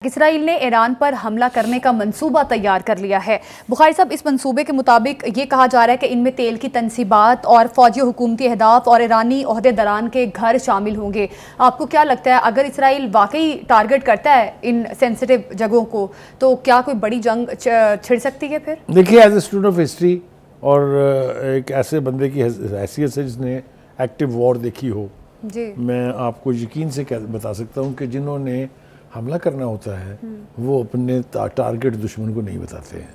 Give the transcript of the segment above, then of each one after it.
Israel ने Iran पर हमला करने का मंसूबा तैयार कर लिया है। बुखारी साहब, इस मंसूबे के मुताबिक ये कहा जा रहा है कि इनमें तेल की तनसीबात और फौजी हुकूमती अहदाफ और ईरानी ओहदेदारान के घर शामिल होंगे। आपको क्या लगता है, अगर इसराइल वाकई टारगेट करता है इन सेंसिटिव जगहों को, तो क्या कोई बड़ी जंग छिड़ सकती है? फिर देखिए, as a student of history और एक ऐसे बंदे की हैसियत से जिसने एक्टिव वॉर देखी हो जी, मैं आपको यकीन से बता सकता हूँ कि जिन्होंने हमला करना होता है वो अपने टारगेट दुश्मन को नहीं बताते हैं।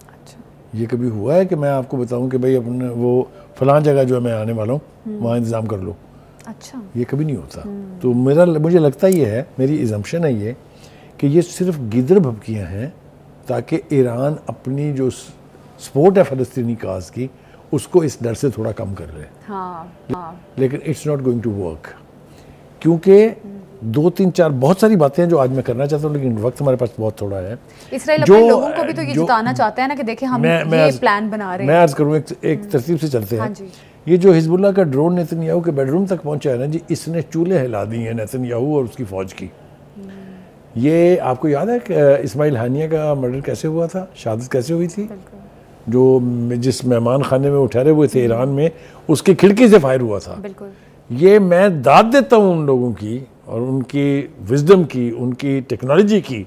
अच्छा। ये कभी हुआ है कि मैं आपको बताऊं कि भाई अपने वो फलां जगह जो है मैं आने वाला हूँ वहाँ इंतज़ाम कर लो? अच्छा, ये कभी नहीं होता। तो मुझे लगता ये है, मेरी इजम्पशन है ये, कि ये सिर्फ गिदर भभकियाँ हैं ताकि ईरान अपनी जो सपोर्ट है फ़लस्तीनी काज की उसको इस डर से थोड़ा कम कर ले। लेकिन it's not going to work, क्योंकि 2-3-4 बहुत सारी बातें हैं जो आज मैं करना चाहता हूँ, लेकिन वक्त हमारे पास बहुत थोड़ा है। इसराइल अपने लोगों को भी तो ये जिताना चाहता है ना कि देखिए हम ये प्लान बना रहे हैं। मैं अर्ज करूँ, एक तरतीब से चलते हैं। ये जो हिजबुल्लाह का ड्रोन नेतन्याहू के बेडरूम तक पहुंचा है ना जी, इसने चूल्हे हिला दी हैं नेतन्याहू और उसकी फौज की। ये आपको याद है कि इस्माइल हानिया का मर्डर कैसे हुआ था, शहादत कैसे हुई थी? जो जिस मेहमान खाने में वो ठहरे हुए थे ईरान में, उसकी खिड़की से फायर हुआ था। ये मैं दाद देता हूँ उन लोगों की और उनकी विजडम की, उनकी टेक्नोलॉजी की,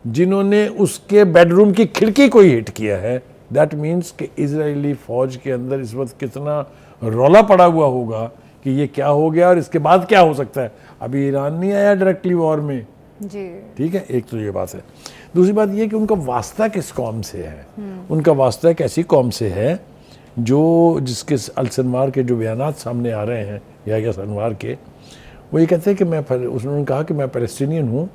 जिन्होंने उसके बेडरूम की खिड़की को ही हिट किया है। दैट मीन्स कि इजरायली फ़ौज के अंदर इस वक्त कितना रौला पड़ा हुआ होगा कि ये क्या हो गया और इसके बाद क्या हो सकता है। अभी ईरान नहीं आया डायरेक्टली वॉर में जी, ठीक है, एक तो ये बात है। दूसरी बात ये कि उनका वास्ता किस कौम से है। उनका वास्ता एक ऐसी कौम से है जो जिसके अल सनवार के जो बयानात सामने आ रहे हैं या सनवार के, वो ये कहते हैं कि उन्होंने कहा कि मैं पैलेस्टीनियन हूँ।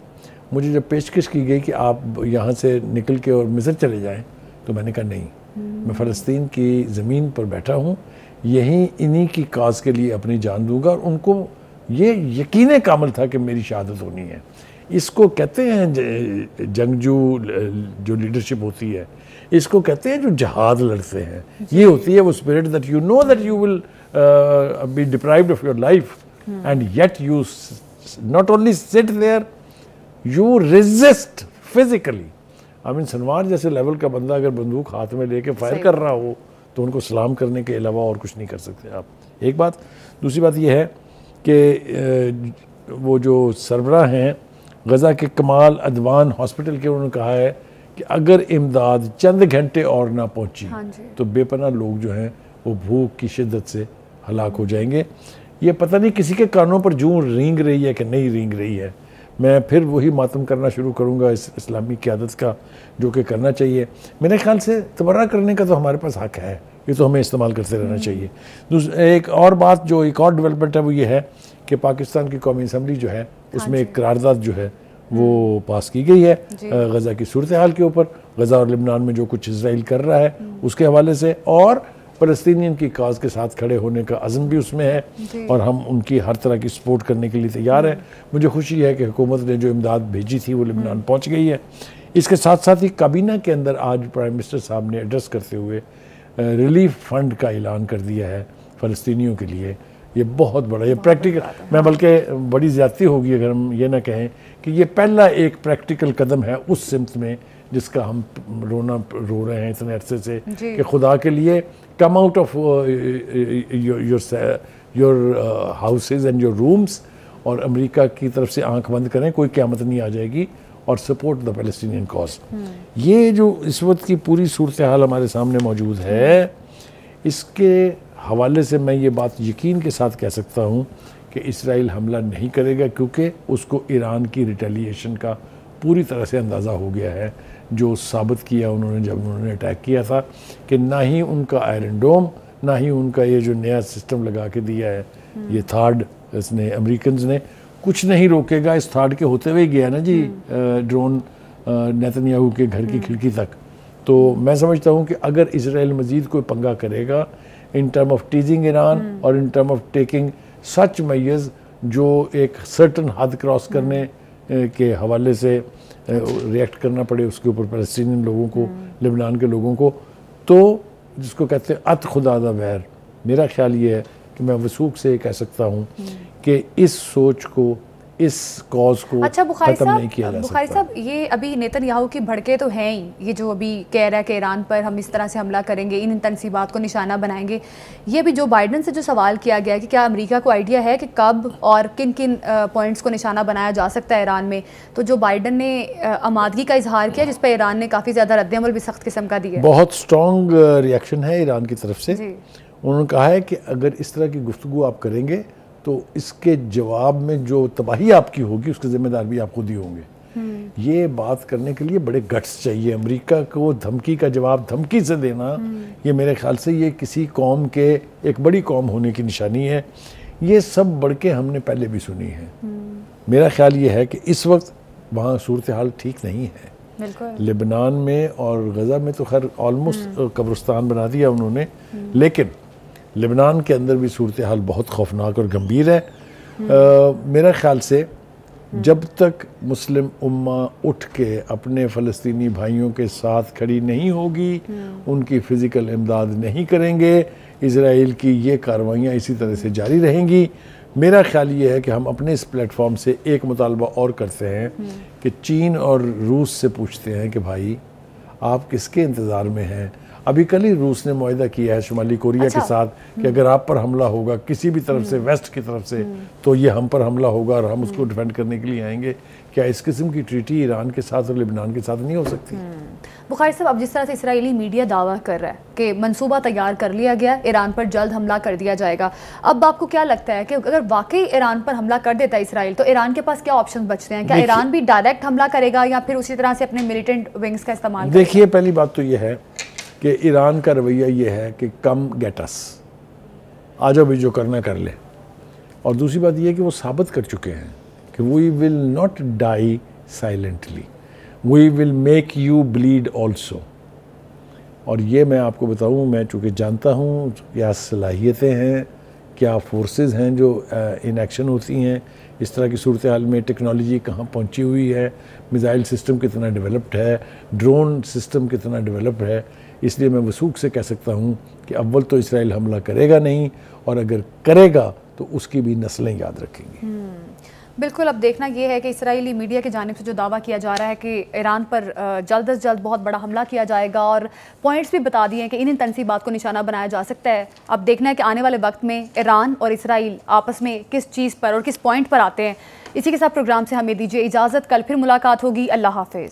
मुझे जब पेशकश की गई कि आप यहाँ से निकल के और मिस्र चले जाएं, तो मैंने कहा नहीं, मैं फ़लस्तीन की ज़मीन पर बैठा हूँ, यहीं इन्हीं की काज के लिए अपनी जान दूंगा। और उनको ये यकीन कामिल था कि मेरी शहादत होनी है। इसको कहते हैं जंगजू जो लीडरशिप होती है, इसको कहते हैं जो जहाद लड़ते हैं। ये होती है वो spirit that you know that you will be deprived of your life and yet you not only sit there, you resist physically. I mean, Senuwar जैसे लेवल का बंदा अगर बंदूक हाथ में लेके फायर कर रहा हो तो उनको सलाम करने के अलावा और कुछ नहीं कर सकते आप। एक बात। दूसरी बात यह है कि वो जो सरबराह हैं गज़ा के कमाल अदवान हॉस्पिटल के, उन्होंने कहा है कि अगर इमदाद चंद घंटे और ना पहुंची तो बेपनाह लोग जो हैं वो भूख की शिद्दत से हलाक हो जाएंगे। ये पता नहीं किसी के कानों पर जूं रेंग रही है कि नहीं रेंग रही है। मैं फिर वही मातम करना शुरू करूँगा इस इस्लामी क़यादत का, जो कि करना चाहिए। मेरे ख्याल से तबर्रा करने का तो हमारे पास हक़ है, ये तो हमें इस्तेमाल करते रहना चाहिए। एक और बात, जो एक और डेवलपमेंट है, वो ये है कि पाकिस्तान की कौमी असम्बली जो है उसमें एक करारदाद जो है वो पास की गई है गज़ा की सूरत हाल के ऊपर, गज़ा और लिबनान में जो कुछ इसराइल कर रहा है उसके हवाले से, और फ़लस्तीनियन की काज के साथ खड़े होने का अज़्म भी उसमें है और हम उनकी हर तरह की सपोर्ट करने के लिए तैयार हैं। मुझे खुशी है कि हुकूमत ने जो इमदाद भेजी थी वो लिबनान पहुंच गई है। इसके साथ साथ ही काबीना के अंदर आज प्राइम मिनिस्टर साहब ने एड्रेस करते हुए रिलीफ फंड का ऐलान कर दिया है फ़लस्तीनियों के लिए। ये बहुत बड़ा, ये प्रैक्टिकल, मैं बल्कि बड़ी ज़्यादती होगी अगर हम ये ना कहें कि ये पहला एक प्रैक्टिकल कदम है उस सिमत में जिसका हम रो रहे हैं इतने अरसे से कि खुदा के लिए come out of your houses and your rooms, और अमेरिका की तरफ से आंख बंद करें, कोई क़यामत नहीं आ जाएगी, और सपोर्ट द पैलेस्टीनियन कॉज। ये जो इस वक्त की पूरी सूरत हाल हमारे सामने मौजूद है, इसके हवाले से मैं ये बात यकीन के साथ कह सकता हूँ कि इसराइल हमला नहीं करेगा, क्योंकि उसको ईरान की रिटेलिएशन का पूरी तरह से अंदाज़ा हो गया है। जो साबित किया उन्होंने जब उन्होंने अटैक किया था कि ना ही उनका आयरन डोम, ना ही उनका ये जो नया सिस्टम लगा के दिया है ये थार्ड, इसने अमेरिकन्स ने, कुछ नहीं रोकेगा। इस थार्ड के होते हुए गया ना जी ड्रोन नेतन्याहू के घर की खिड़की तक। तो मैं समझता हूँ कि अगर इसराइल मज़ीद कोई पंगा करेगा in term of teasing Iran और in term of taking such measures जो एक सर्टन हद क्रॉस करने के हवाले से रिएक्ट करना पड़े उसके ऊपर फ़लस्तीनी लोगों को, लिबनान के लोगों को, तो जिसको कहते हैं अत खुदा दा वैर, मेरा ख्याल ये है कि मैं वसूख से कह सकता हूँ कि इस सोच को इस कॉज को अच्छा खत्म नहीं किया जा सकता। बुखारी साहब, ये अभी नेतन्याहू की भड़के तो हैं ही, ये जो अभी कह रहा है कि ईरान पर हम इस तरह से हमला करेंगे, इन तनसीबात को निशाना बनाएंगे। ये भी जो बाइडन से जो सवाल किया गया कि क्या अमेरिका को आइडिया है कि कब और किन किन पॉइंट्स को निशाना बनाया जा सकता है ईरान में, तो जो बाइडन ने आमादगी का इजहार किया जिस पर ईरान ने काफ़ी ज़्यादा रद्द-ए-अमल भी सख्त किस्म का दिया। बहुत स्ट्रॉन्ग रिएक्शन है ईरान की तरफ से। उन्होंने कहा है कि अगर इस तरह की गुफ्तगू आप करेंगे तो इसके जवाब में जो तबाही आपकी होगी उसके जिम्मेदार भी आप खुद ही होंगे। ये बात करने के लिए बड़े गट्स चाहिए। अमेरिका को धमकी का जवाब धमकी से देना, ये मेरे ख्याल से ये किसी कौम के, एक बड़ी कौम होने की निशानी है। ये सब बढ़ के हमने पहले भी सुनी है। मेरा ख्याल ये है कि इस वक्त वहाँ सूरत हाल ठीक नहीं है। लेबनान में और गज़ा में तो खैर ऑलमोस्ट कब्रिस्तान बना दिया उन्होंने, लेकिन लेबनान के अंदर भी सूरत हाल बहुत खौफनाक और गंभीर है। मेरा ख्याल से जब तक मुस्लिम उम्मा उठ के अपने फ़लस्तीनी भाइयों के साथ खड़ी नहीं होगी, उनकी फ़िज़िकल इमदाद नहीं करेंगे, इजराइल की ये कार्रवाइयाँ इसी तरह से जारी रहेंगी। मेरा ख्याल ये है कि हम अपने इस प्लेटफॉर्म से एक मुतालबा और करते हैं कि चीन और रूस से पूछते हैं कि भाई आप किसके इंतज़ार में हैं। अभी कल ही रूस ने मुआहदा किया है शुमाली कोरिया के साथ कि अगर आप पर हमला होगा किसी भी तरफ से, वेस्ट की तरफ से, तो ये हम पर हमला होगा और हम उसको डिफेंड करने के लिए आएंगे। क्या इस किस्म की ट्रीटी ईरान के साथ और लेबनान के साथ नहीं हो सकती? बुखारी साहब, अब जिस तरह से इसराइली मीडिया दावा कर रहा है कि मंसूबा तैयार कर लिया गया, ईरान पर जल्द हमला कर दिया जाएगा, अब आपको क्या लगता है कि अगर वाकई ईरान पर हमला कर देता है इसराइल, तो ईरान के पास क्या ऑप्शन बचते हैं? क्या ईरान भी डायरेक्ट हमला करेगा या फिर उसी तरह से अपने मिलिटेंट विंग्स का इस्तेमाल करेगा? देखिए, पहली बात तो ये है कि ईरान का रवैया ये है कि कम गेट अस, आ जाओ भी, जो करना कर ले। और दूसरी बात ये है कि वो साबित कर चुके हैं कि we will not die silently, we will make you bleed also. और ये मैं आपको बताऊं, मैं चूँकि जानता हूँ क्या सलाहियतें हैं, क्या फोर्सेस हैं जो इन एक्शन होती हैं, इस तरह की सूरत हाल में टेक्नोलॉजी कहाँ पहुँची हुई है, मिसाइल सिस्टम कितना डेवलप्ड है, ड्रोन सिस्टम कितना डेवलप्ड है। इसलिए मैं वसूख से कह सकता हूँ कि अव्वल तो इसराइल हमला करेगा नहीं, और अगर करेगा तो उसकी भी नस्लें याद रखेंगी। बिल्कुल। अब देखना ये है कि इसराइली मीडिया की जानिब से जो दावा किया जा रहा है कि ईरान पर जल्द अज जल्द बहुत बड़ा हमला किया जाएगा, और पॉइंट्स भी बता दिए हैं कि इन तनसीबात को निशाना बनाया जा सकता है। अब देखना है कि आने वाले वक्त में ईरान और इसराइल आपस में किस चीज़ पर और किस पॉइंट पर आते हैं। इसी के साथ प्रोग्राम से हमें दीजिए इजाज़त। कल फिर मुलाकात होगी। अल्लाह हाफिज़।